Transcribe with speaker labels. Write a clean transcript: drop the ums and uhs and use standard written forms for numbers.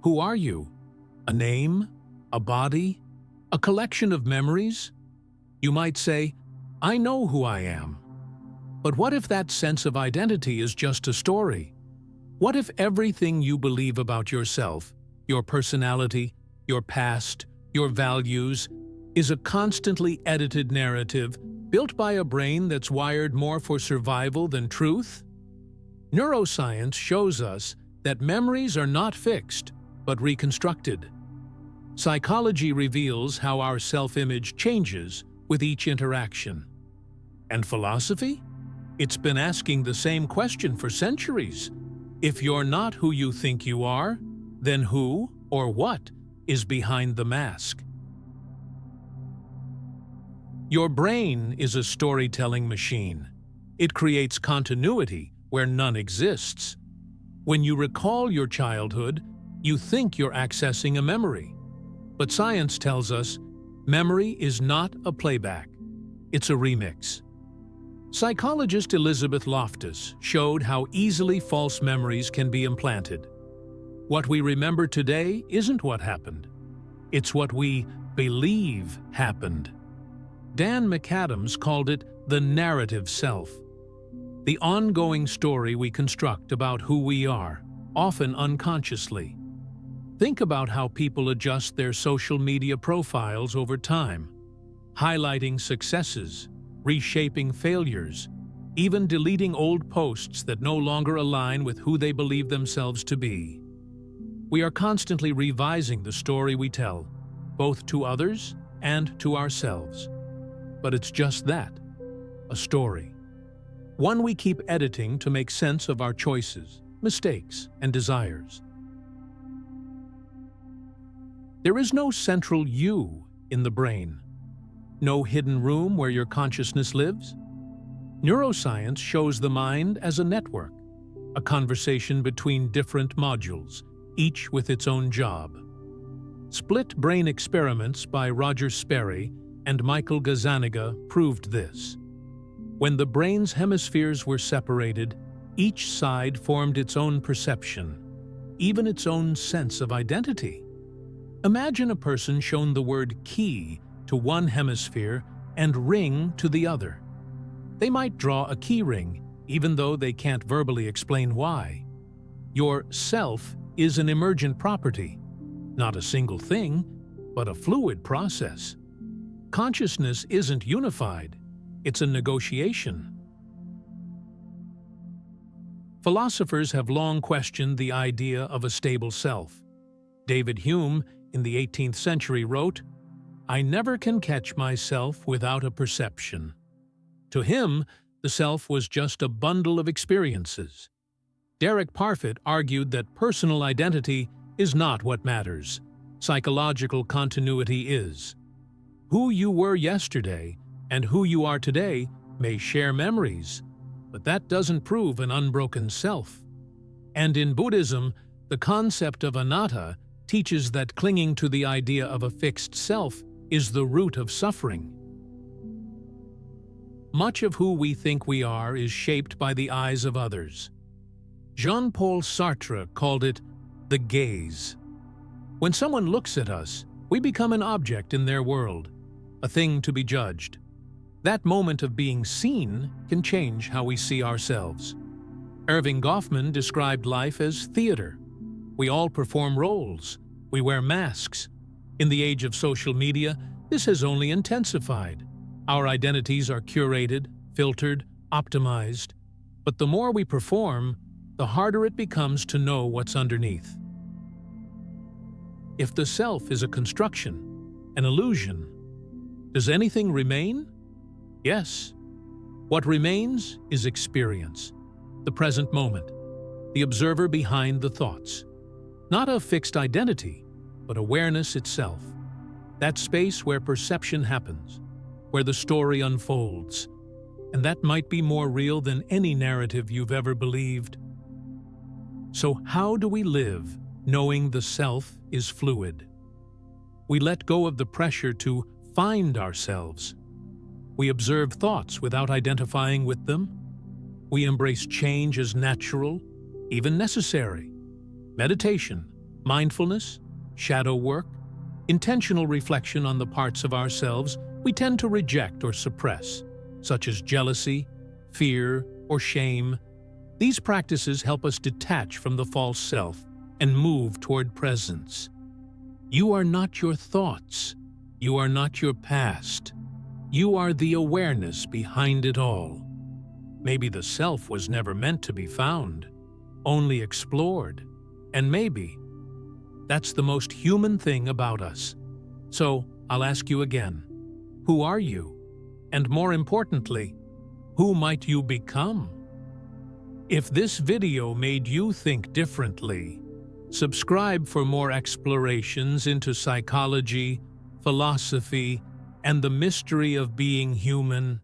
Speaker 1: Who are you? A name? A body? A collection of memories? You might say, I know who I am. But what if that sense of identity is just a story? What if everything you believe about yourself, your personality, your past, your values, is a constantly edited narrative built by a brain that's wired more for survival than truth? Neuroscience shows us that memories are not fixed, but reconstructed. Psychology reveals how our self-image changes with each interaction. And philosophy? It's been asking the same question for centuries. If you're not who you think you are, then who or what is behind the mask? Your brain is a storytelling machine. It creates continuity where none exists. When you recall your childhood, you think you're accessing a memory. But science tells us memory is not a playback, it's a remix. Psychologist Elizabeth Loftus showed how easily false memories can be implanted. What we remember today isn't what happened. It's what we believe happened. Dan McAdams called it the narrative self, the ongoing story we construct about who we are, often unconsciously. Think about how people adjust their social media profiles over time, highlighting successes, reshaping failures, even deleting old posts that no longer align with who they believe themselves to be. We are constantly revising the story we tell, both to others and to ourselves. But it's just that, a story. One we keep editing to make sense of our choices, mistakes, and desires. There is no central you in the brain. No hidden room where your consciousness lives? Neuroscience shows the mind as a network, a conversation between different modules, each with its own job. Split brain experiments by Roger Sperry and Michael Gazzaniga proved this. When the brain's hemispheres were separated, each side formed its own perception, even its own sense of identity. Imagine a person shown the word key to one hemisphere and ring to the other. They might draw a key ring, even though they can't verbally explain why. Your self is an emergent property, not a single thing, but a fluid process. Consciousness isn't unified, it's a negotiation. Philosophers have long questioned the idea of a stable self. David Hume, in the 18th century, wrote, "I never can catch myself without a perception." To him, the self was just a bundle of experiences. Derek Parfit argued that personal identity is not what matters. Psychological continuity is. Who you were yesterday and who you are today may share memories, but that doesn't prove an unbroken self. And in Buddhism, the concept of anattā teaches that clinging to the idea of a fixed self is the root of suffering. Much of who we think we are is shaped by the eyes of others. Jean-Paul Sartre called it the gaze. When someone looks at us, we become an object in their world, a thing to be judged. That moment of being seen can change how we see ourselves. Erving Goffman described life as theater. We all perform roles. We wear masks. In the age of social media, this has only intensified. Our identities are curated, filtered, optimized. But the more we perform, the harder it becomes to know what's underneath. If the self is a construction, an illusion, does anything remain? Yes. What remains is experience, the present moment, the observer behind the thoughts. Not a fixed identity, but awareness itself. That space where perception happens, where the story unfolds. And that might be more real than any narrative you've ever believed. So how do we live knowing the self is fluid? We let go of the pressure to find ourselves. We observe thoughts without identifying with them. We embrace change as natural, even necessary. Meditation, Mindfulness, shadow work, intentional reflection on the parts of ourselves we tend to reject or suppress, such as jealousy, fear, or shame. These practices help us detach from the false self and move toward presence. You are not your thoughts. You are not your past. You are the awareness behind it all. Maybe the self was never meant to be found, only explored. And maybe that's the most human thing about us. So I'll ask you again, who are you? And more importantly, who might you become? If this video made you think differently, subscribe for more explorations into psychology, philosophy, and the mystery of being human.